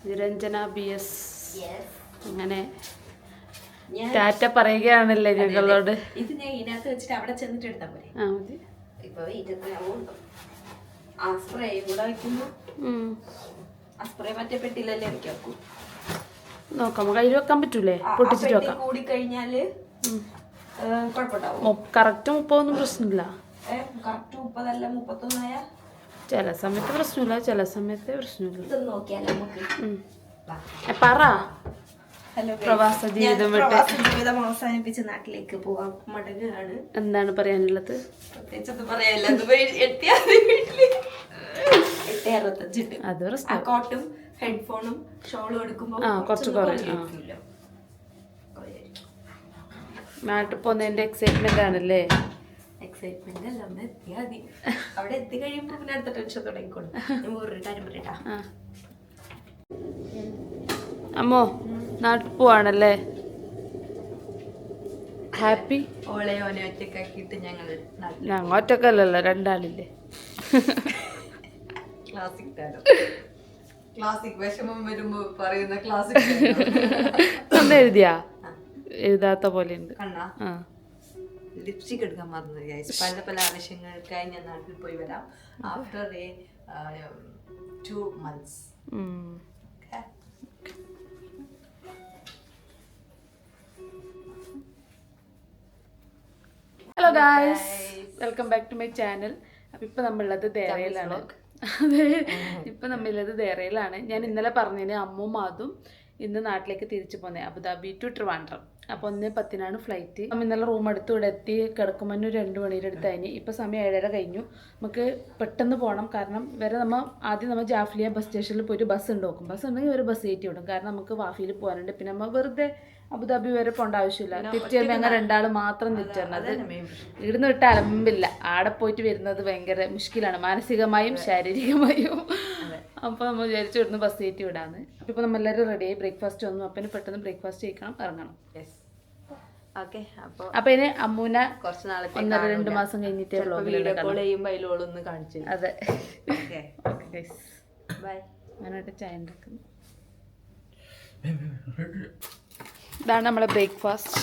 Niranjana BS അങ്ങനെ ടാറ്റ പറയുകയാണല്ലേ ഞങ്ങളോട്. ഇത് ഞാൻ ഇതിനകത്ത് വെച്ചിട്ട് അവിടെ ചെന്നിട്ട് എടുത്താൽ പോലെ. ആ മതി. ഇപ്പൊ ആ സ്പ്രേയും കൂടെ വയ്ക്കുന്നു. ആ സ്പ്രേ മറ്റേ പെട്ടിയിലല്ലേ വെക്കും. നോക്കാം, കയ്യിൽ വെക്കാൻ പറ്റൂലേ? പൊട്ടിച്ചിട്ട് വെക്കാം. കൂടി കഴിഞ്ഞാല് കുഴപ്പമുണ്ടാവും. കറക്റ്റ് 30 പ്രശ്നമില്ല. കറക്റ്റ് 30 അല്ല 31 ആയ ചില സമയത്ത് പ്രശ്നമില്ല, ചില സമയത്ത് പ്രശ്നമില്ല. ഇത് നോക്കിയാലോ നമുക്ക്. പറ. ഹലോ, പ്രവാസ ജീവിതം അവസാനിപ്പിച്ച് നാട്ടിലേക്ക് പോവാൻ മടങ്ങുകയാണ്. എന്താണ് പറയാനുള്ളത്? പ്രത്യേകിച്ചൊന്നും പറയാനില്ല. അത് കോട്ടും ഹെഡ്ഫോണും ഷോളും എടുക്കുമ്പോൾ കുറച്ച് കുറയും. നാട്ടിൽ പോകുന്നതിന്റെ എക്സൈറ്റ്മെന്റ് ആണല്ലേ? എക്സൈറ്റ്മെന്റ് അല്ല, ഒന്ന് എത്തിയാൽ മതി. അവിടെ എത്തി കഴിയുമ്പോൾ പിന്നെ അടുത്ത ടെൻഷൻ തുടങ്ങിക്കോളും. ഞാൻ വേറൊരു കാര്യം പറയട്ടാ. അമ്മോ, നാട്ടിൽ പോവാണല്ലേ? ഹാപ്പി? ഓളെ ഓനെ ഒറ്റക്കാക്കിയിട്ട് ഞങ്ങൾ ഒറ്റക്കല്ലല്ലോ, 2 ആളില്ലേ? Classic dialogue. ക്ലാസിക് വിഷമം വരുമ്പോ പറയുന്ന ക്ലാസിക് ഒന്ന് എഴുതിയാ? എഴുതാത്ത പോലെ ഉണ്ട്. ലിപ്സ്റ്റിക് എടുക്കാൻ മറന്നു. പല പല ആവശ്യങ്ങൾക്കായി ഞാൻ നാട്ടിൽ പോയി വരാം. After 2 months. Hello guys, welcome back to my channel. അപ്പം ഇപ്പം നമ്മളുള്ളത് ദേറയിലാണ്. അതെ, ഇപ്പം നമ്മളുള്ളത് ദേറയിലാണ്. ഞാൻ ഇന്നലെ പറഞ്ഞതിന് അമ്മും അതും ഇന്ന് നാട്ടിലേക്ക് തിരിച്ചു പോന്നേ, അബുദാബി ടു ട്രിവാൻഡ്രം. അപ്പോൾ 1:10 ഫ്ലൈറ്റ്. നമ്മൾ ഇന്നലെ റൂം എടുത്ത് ഇവിടെ എത്തി കിടക്കുമ്പോൾ 2 മണിയുടെ അടുത്തായിന്. ഇപ്പോൾ സമയം 7:30 കഴിഞ്ഞു. നമുക്ക് പെട്ടെന്ന് പോകണം. കാരണം ആദ്യം നമ്മൾ ജാഫ്ലിയ ബസ് സ്റ്റേഷനിൽ പോയിട്ട് ബസ് ഉണ്ട് നോക്കും. ബസ് ഉണ്ടെങ്കിൽ ഒരു ബസ് കയറ്റി വിടും. കാരണം നമുക്ക് വാഫിയിൽ പോകാനുണ്ട്. പിന്നെ നമ്മൾ വെറുതെ അബുദാബി വരെ പോകേണ്ട ആവശ്യമില്ല. തിരിച്ചു വരുമ്പോൾ അങ്ങനെ 2 ആൾ മാത്രം തിരിച്ചു വരണത്. ഇവിടുന്ന് വിട്ട് അലമ്പില്ല. ആടെ പോയിട്ട് വരുന്നത് ഭയങ്കര മുഷ്കിലാണ്, മാനസികമായും ശാരീരികമായും. അപ്പോൾ നമ്മൾ വിചാരിച്ചു ഇവിടുന്ന് ബസ് കയറ്റി വിടാന്ന്. അപ്പോൾ ഇപ്പോൾ നമ്മളെല്ലാവരും റെഡിയായി. ബ്രേക്ക്ഫാസ്റ്റ് വന്നു. അപ്പം പെട്ടെന്ന് ബ്രേക്ക്ഫാസ്റ്റ് കഴിക്കണം, ഇറങ്ങണം. അപ്പൊ ഇനി അമ്മൂനെ കുറച്ച് നാളെ 1-2 മാസം കഴിഞ്ഞിട്ടേ വ്ലോഗിലൊന്ന് കാണിച്ചു. അതെ, ഞാനായിട്ട് ചായ ഉണ്ടാക്കുന്നു. ഇതാണ് നമ്മളെ ബ്രേക്ക്ഫാസ്റ്റ്.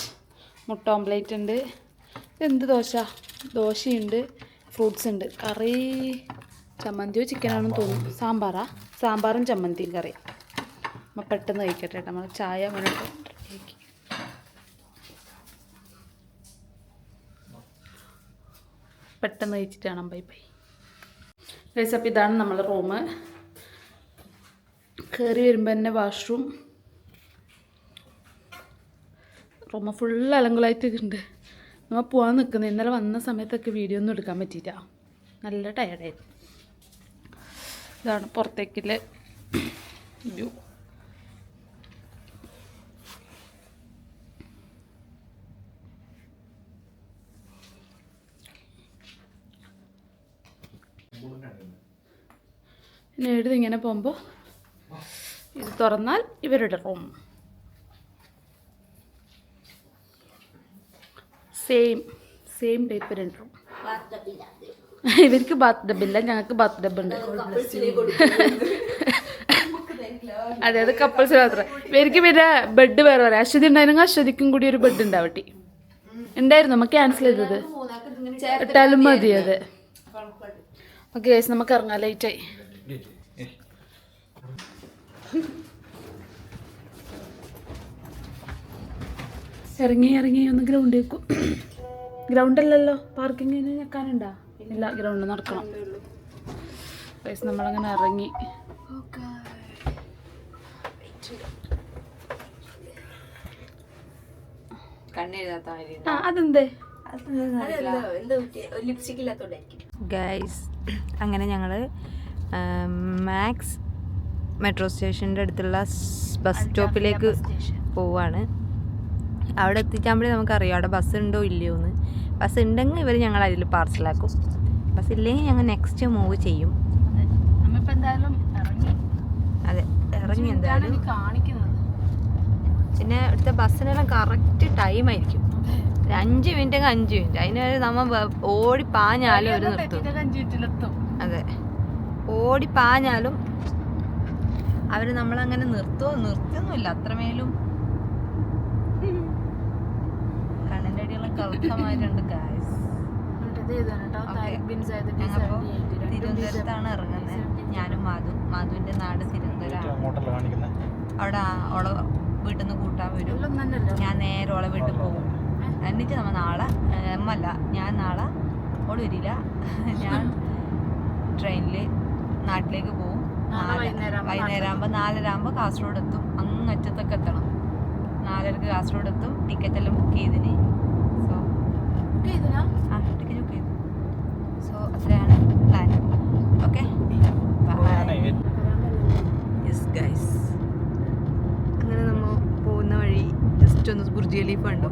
മുട്ട ഓംപ്ലേറ്റ് ഉണ്ട്. എന്ത് ദോശയുണ്ട്, ഫ്രൂട്ട്സ് ഉണ്ട്, കറി ചമ്മന്തിയോ ചിക്കനാണെന്ന് തോന്നുന്നു. സാമ്പാറും ചമ്മന്തിയും കറി. നമ്മൾ പെട്ടെന്ന് കഴിക്കട്ടെ. നമ്മൾ ചായ അങ്ങനെ പെട്ടെന്ന് കഴിച്ചിട്ട് കാണാം. Bye bye guys. അപ്പോൾ ഇതാണ് നമ്മളെ റൂം. കയറി വരുമ്പോൾ തന്നെ വാഷ്റൂം. Room full അലങ്കുലായിട്ടുണ്ട്. നമ്മൾ പോകാൻ നിൽക്കുന്നത്. ഇന്നലെ വന്ന സമയത്തൊക്കെ വീഡിയോ ഒന്നും എടുക്കാൻ പറ്റിയില്ല, നല്ല ടയർഡായിരുന്നു. ഇതാണ് പുറത്തേക്കുള്ള വ്യൂ. പിന്നെ ഇങ്ങനെ പോകുമ്പോൾ ഇത് തുറന്നാൽ ഇവരുടെ റൂം. Same type 2 room. ഇവർക്ക് ബാത്ത് ടബ് ഇല്ല, ഞങ്ങൾക്ക് ബാത്ത് ടബ് ഉണ്ട്. അതെ, അത് കപ്പിൾസ് മാത്രം. ഇവർക്ക് പിന്നെ ബെഡ് വേറെ പറയാം. അശ്വതി ഉണ്ടായിരുന്നെങ്കിൽ അശ്വതിക്കും കൂടി ഒരു ബെഡ് ഉണ്ടാവട്ടെ. ഉണ്ടായിരുന്നു, നമുക്ക് ക്യാൻസൽ ചെയ്തത്. ഇട്ടാലും മതി. അതെ, ഓക്കെ ഗൈസ്, നമുക്ക് ഇറങ്ങാം. ലേറ്റായി. ഇറങ്ങി ഒന്ന് ഗ്രൗണ്ട് വെക്കും. ഗ്രൗണ്ട് അല്ലല്ലോ, പാർക്കിങ്ങിന് ഞെക്കാനുണ്ടാ? ഇല്ല, ഗ്രൗണ്ട് നടക്കണം. ഗൈസ്, നമ്മളങ്ങനെ ഇറങ്ങി. അതെന്തേ? ലിപ്സ്റ്റിക് ഇല്ലാത്തോണ്ടായിരിക്കും ഗൈസ്. അങ്ങനെ ഞങ്ങള് മാക്സ് മെട്രോ സ്റ്റേഷൻ്റെ അടുത്തുള്ള ബസ് സ്റ്റോപ്പിലേക്ക് പോവാണ്. അവിടെ എത്തിച്ചാകുമ്പോഴേ നമുക്കറിയാം അവിടെ ബസ് ഉണ്ടോ ഇല്ലയോ എന്ന്. ബസ് ഉണ്ടെങ്കിൽ ഇവർ ഞങ്ങൾ അതിൽ പാർസലാക്കും. ബസ് ഇല്ലെങ്കിൽ ഞങ്ങൾ നെക്സ്റ്റ് മൂവ് ചെയ്യും. അതെ, ഇറങ്ങി എന്തായാലും. പിന്നെ ഇവിടുത്തെ ബസ്സിനെല്ലാം കറക്റ്റ് ടൈമായിരിക്കും. 5 minute 5 minute. അതിനൊരു നമ്മൾ ഓടിപ്പാഞ്ഞാലും ഒരു നിർത്തും. അതെ, ഓടിപ്പാഞ്ഞാലും അവർ നമ്മളങ്ങനെ നിർത്തുന്നില്ല അത്രമേലും. കണ്ണിൻ്റെ അടിയുള്ള കറുത്തമാരുണ്ട് ഗായ്സ്. ഞങ്ങളിപ്പോൾ തിരുവനന്തപുരത്താണ് ഇറങ്ങുന്നത്. ഞാനും മാധുവിൻ്റെ നാട് തിരുവനന്തപുരമാണ്. അവിടെ ഓളെ വീട്ടിൽ നിന്ന് കൂട്ടാൻ വരും. ഞാൻ നേരെ ഓളെ വീട്ടിൽ പോകും. എന്നിട്ട് നമ്മൾ നാളെ ഞാൻ നാളെ ഓള് വരില്ല. ഞാൻ ട്രെയിനിൽ നാട്ടിലേക്ക് പോകും. വൈകുന്നേരം ആകുമ്പോൾ 4:30 ആകുമ്പോൾ കാസർഗോഡ് എത്തും. അങ്ങറ്റത്തൊക്കെ എത്തണം. 4:30 കാസർഗോഡ് എത്തും. ടിക്കറ്റ് എല്ലാം ബുക്ക് ചെയ്തിന്. സോ ടിക്കറ്റ് ബുക്ക് ചെയ്തു. സോ അത്രയാണ് പ്ലാൻ. Okay yes guys. അങ്ങനെ നമ്മൾ പോകുന്ന വഴി ജസ്റ്റ് ഒന്ന് ബുർജ് ഖലീഫ കണ്ടു.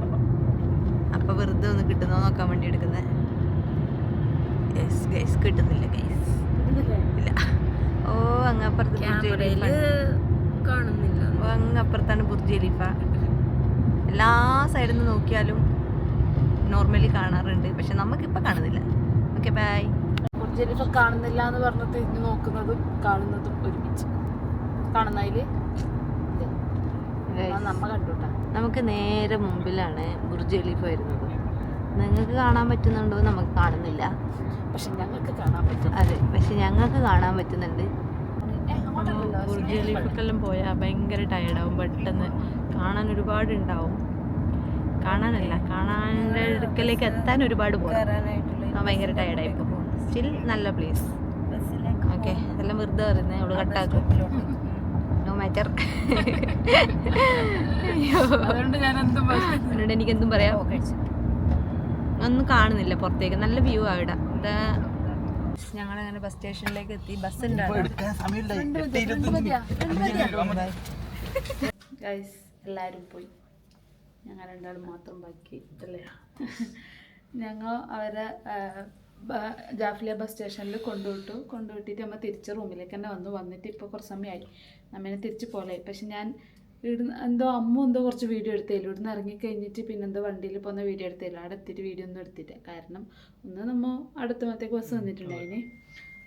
അപ്പോൾ വെറുതെ ഒന്ന് കിട്ടുന്നോ നോക്കാൻ വേണ്ടി എടുക്കുന്നത്. യെസ് ഗൈസ്, കിട്ടുന്നില്ല ഗൈസ്, ഇല്ല. ഓ അങ്ങപ്പുറത്ത് കാണുന്നില്ല. ഓ അങ്ങപ്പുറത്താണ് ബുർജ് ഖലീഫ. എല്ലാ സൈഡിൽ നിന്ന് നോക്കിയാലും നോർമലി കാണാറുണ്ട്, പക്ഷെ നമുക്കിപ്പോൾ കാണുന്നില്ല. Okay bye. ബുർജ് ഖലീഫ കാണുന്നില്ല എന്ന് പറഞ്ഞ് തിരിഞ്ഞു നോക്കുന്നതും കാണുന്നതും ഒരുമിച്ച് കാണുന്നതിൽ നമ്മ കണ്ടുട്ടാ. നമുക്ക് നേരെ മുമ്പിലാണ് ബുർജ് ഖലീഫ വരുന്നത്. നിങ്ങൾക്ക് കാണാൻ പറ്റുന്നുണ്ടോ? നമുക്ക് കാണുന്നില്ല, പക്ഷെ ഞങ്ങൾക്ക് കാണാൻ പറ്റും. അതെ, പക്ഷെ ഞങ്ങൾക്ക് കാണാൻ പറ്റുന്നുണ്ട്. ബുർജ് ഖലീഫക്കെല്ലാം പോയാൽ ഭയങ്കര ടയർഡാവും പെട്ടെന്ന്. കാണാൻ ഒരുപാട് ഉണ്ടാവും. കാണാൻ്റെ അടുക്കലേക്ക് എത്താൻ ഒരുപാട് പോകും. ഭയങ്കര ടയർഡായി പോകും. സ്റ്റിൽ നല്ല പ്ലേസ്. ഓക്കെ, അതെല്ലാം വെറുതെ പറയുന്നത്. അവള് കട്ടാക്കും. No matter. അതുകൊണ്ട് എനിക്കെന്തും പറയാം. ഒന്നും കാണുന്നില്ല പുറത്തേക്ക്. നല്ല വ്യൂ അവിടെ. ഞങ്ങളങ്ങനെ ബസ് സ്റ്റേഷനിലേക്ക് എത്തി. ബസ് ഗൈസ് എല്ലാവരും പോയി, ഞങ്ങൾ രണ്ടാളും മാത്രം ബാക്കി അല്ലേ. ഞങ്ങൾ അവരെ ജാഫ്ലിയ ബസ് സ്റ്റേഷനിൽ കൊണ്ടുവിട്ടിട്ട് നമ്മൾ തിരിച്ച് റൂമിലേക്ക് തന്നെ വന്നിട്ട് ഇപ്പോൾ കുറച്ച് സമയമായി നമ്മനെ തിരിച്ച് പോലെ. പക്ഷെ ഞാൻ ഇവിടുന്ന് എന്തോ കുറച്ച് വീഡിയോ എടുത്തില്ല. ഇവിടുന്ന് ഇറങ്ങിക്കഴിഞ്ഞിട്ട് പിന്നെന്തോ വണ്ടിയിൽ പോകുന്ന വീഡിയോ എടുത്തില്ല. അവിടെ എത്തിയിട്ട് വീഡിയോ ഒന്നും എടുത്തില്ല. കാരണം ഒന്ന് നമ്മൾ അടുത്തമത്തേക്ക് ബസ് വന്നിട്ടുണ്ടായിന്.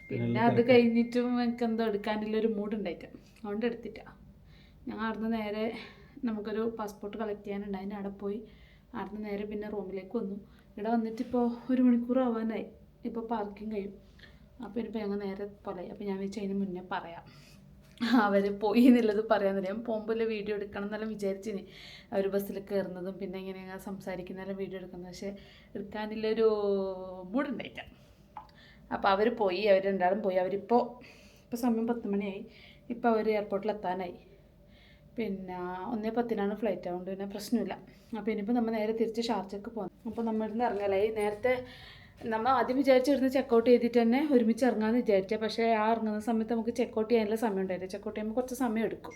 പിന്നെ അത് കഴിഞ്ഞിട്ടും എനിക്കെന്തോ എടുക്കാനുള്ളൊരു മൂഡ് ഉണ്ടായിട്ട് അതുകൊണ്ട് എടുത്തിട്ട. ഞങ്ങൾ അവിടുന്ന് നേരെ നമുക്കൊരു പാസ്പോർട്ട് കളക്ട് ചെയ്യാനുണ്ടായിന്. അവിടെ പോയി അവിടുന്ന് നേരെ പിന്നെ റൂമിലേക്ക് വന്നു. ഇവിടെ വന്നിട്ടിപ്പോൾ 1 മണിക്കൂർ ആവാനായി. ഇപ്പോൾ പാർക്കിംഗ് കഴിയും. അപ്പോൾ ഇനിയിപ്പോൾ ഞങ്ങൾ നേരെ പോലെ. അപ്പോൾ ഞാൻ വെച്ചാൽ അതിന് മുന്നേ പറയാം, അവർ പോയി എന്നുള്ളത് പറയാമെന്നറിയാം. പോകുമ്പോൾ വീഡിയോ എടുക്കണം എന്നെല്ലാം വിചാരിച്ചിന്. അവർ ബസ്സിൽ കയറുന്നതും പിന്നെ ഇങ്ങനെ സംസാരിക്കുന്നതെല്ലാം വീഡിയോ എടുക്കുന്നത്. പക്ഷേ എടുക്കാനുള്ളൊരു മൂടുണ്ടായിട്ട. അപ്പോൾ അവർ രണ്ടാളും പോയി. ഇപ്പോൾ സമയം 10 മണിയായി. ഇപ്പോൾ അവർ എയർപോർട്ടിൽ എത്താനായി. പിന്നെ 1:10 ഫ്ലൈറ്റ്. അതുകൊണ്ട് പിന്നെ പ്രശ്നമില്ല. അപ്പോൾ ഇനിയിപ്പോൾ നമ്മൾ നേരെ തിരിച്ച് ഷാർജക്ക് പോകും. അപ്പോൾ നമ്മളിന്ന് ഇറങ്ങലായി. നേരത്തെ നമ്മൾ ആദ്യം വിചാരിച്ചിരുന്ന് ചെക്കൗട്ട് ചെയ്തിട്ട് തന്നെ ഒരുമിച്ച് ഇറങ്ങാമെന്ന് വിചാരിച്ചത്. പക്ഷേ ആ ഇറങ്ങുന്ന സമയത്ത് നമുക്ക് ചെക്കൗട്ട് ചെയ്യാനുള്ള സമയം ഉണ്ടായില്ല. ചെക്കൗട്ട് ചെയ്യുമ്പോൾ കുറച്ച് സമയം എടുക്കും.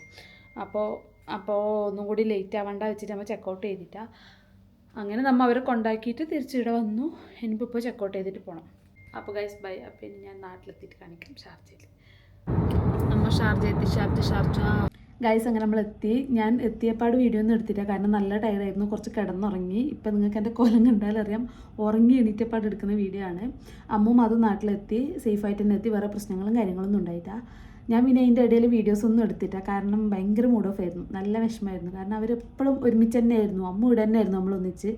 അപ്പോൾ ഒന്നും കൂടി ലേറ്റ് ആവേണ്ട വെച്ചിട്ട് നമ്മൾ ചെക്കൗട്ട് ചെയ്തിട്ടാണ്. അങ്ങനെ നമ്മൾ അവരെ കൊണ്ടാക്കിയിട്ട് തിരിച്ചിവിടെ വന്നു. ഇനിയിപ്പോൾ ചെക്കൗട്ട് ചെയ്തിട്ട് പോകണം. അപ്പോൾ ഗൈസ് ബൈ. അപ്പോൾ ഇനി ഞാൻ നാട്ടിലെത്തിയിട്ട് കാണിക്കാം ഷാർജയിൽ. നമ്മൾ ഷാർജ ഗൈസ്. അങ്ങനെ നമ്മൾ എത്തി. ഞാൻ എത്തിയപ്പാട് വീഡിയോ ഒന്നും എടുത്തില്ല, കാരണം നല്ല ടയർഡായിരുന്നു. കുറച്ച് കിടന്നുറങ്ങി. ഇപ്പം നിങ്ങൾക്ക് എൻ്റെ കോലം കണ്ടാലറിയാം. ഉറങ്ങി എണീറ്റപ്പാട് എടുക്കുന്ന വീഡിയോ ആണ്. അമ്മും അത് നാട്ടിലെത്തി, സേഫായിട്ട് തന്നെ എത്തി. വേറെ പ്രശ്നങ്ങളും കാര്യങ്ങളൊന്നും ഉണ്ടായിട്ടാ. ഞാൻ പിന്നെ അതിൻ്റെ ഇടയിൽ വീഡിയോസ് ഒന്നും എടുത്തില്ല, കാരണം ഭയങ്കര മൂഡ് ഓഫ് ആയിരുന്നു. നല്ല വിഷമമായിരുന്നു. കാരണം അവരെപ്പോഴും ഒരുമിച്ച് തന്നെ ആയിരുന്നു. അമ്മ ഇവിടെ തന്നെ ആയിരുന്നു നമ്മളൊന്നിച്ച്.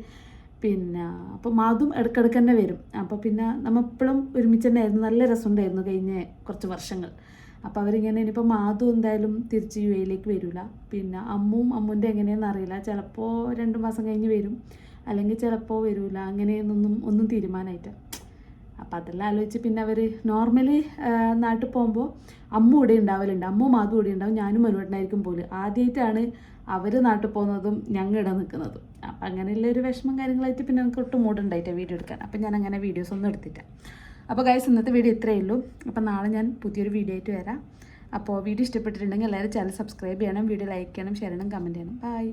പിന്നെ അപ്പോൾ മാതും ഇടയ്ക്കിടയ്ക്ക് തന്നെ വരും. അപ്പോൾ പിന്നെ നമ്മളെപ്പോഴും ഒരുമിച്ച് തന്നെ ആയിരുന്നു. നല്ല രസമുണ്ടായിരുന്നു കഴിഞ്ഞ കുറച്ച് വർഷങ്ങൾ. അപ്പോൾ അവരിങ്ങനെ ഇനിയിപ്പോൾ മാധു എന്തായാലും തിരിച്ച് UAE വരില്ല. പിന്നെ അമ്മുൻ്റെ എങ്ങനെയാണെന്ന് അറിയില്ല. ചിലപ്പോൾ 2 മാസം കഴിഞ്ഞ് വരും, അല്ലെങ്കിൽ ചിലപ്പോൾ വരില്ല. ഒന്നും തീരുമാനമായിട്ട്. അപ്പോൾ അതെല്ലാം ആലോചിച്ച് പിന്നെ അവർ നോർമലി നാട്ടിൽ പോകുമ്പോൾ അമ്മ ഇവിടെ ഉണ്ടാവലുണ്ട്. മാധു ഇവിടെ ഉണ്ടാവും. ഞാനും മനുവേട്ടനായിരിക്കും പോലും. ആദ്യമായിട്ടാണ് അവർ നാട്ടിൽ പോകുന്നതും ഞങ്ങൾ ഇവിടെ നിൽക്കുന്നതും. അപ്പം അങ്ങനെയുള്ളൊരു വിഷമം കാര്യങ്ങളായിട്ട് പിന്നെ നമുക്ക് ഒട്ടും മൂടുണ്ടായിട്ടാണ് വീഡിയോ എടുക്കാൻ. അപ്പം ഞാൻ അങ്ങനെ വീഡിയോസ് ഒന്നും എടുത്തില്ല. അപ്പോൾ ഗൈസ്, ഇന്നത്തെ വീഡിയോ ഇത്രയേ ഉള്ളൂ. അപ്പോൾ നാളെ ഞാൻ പുതിയൊരു വീഡിയോ ആയിട്ട് വരാം. അപ്പോൾ വീഡിയോ ഇഷ്ടപ്പെട്ടിട്ടുണ്ടെങ്കിൽ എല്ലാവരും ചാനൽ സബ്സ്ക്രൈബ് ചെയ്യണം, വീഡിയോ ലൈക്ക് ചെയ്യണം, ഷെയർ ചെയ്യണം, കമൻറ്റ് ചെയ്യണം. ബൈ.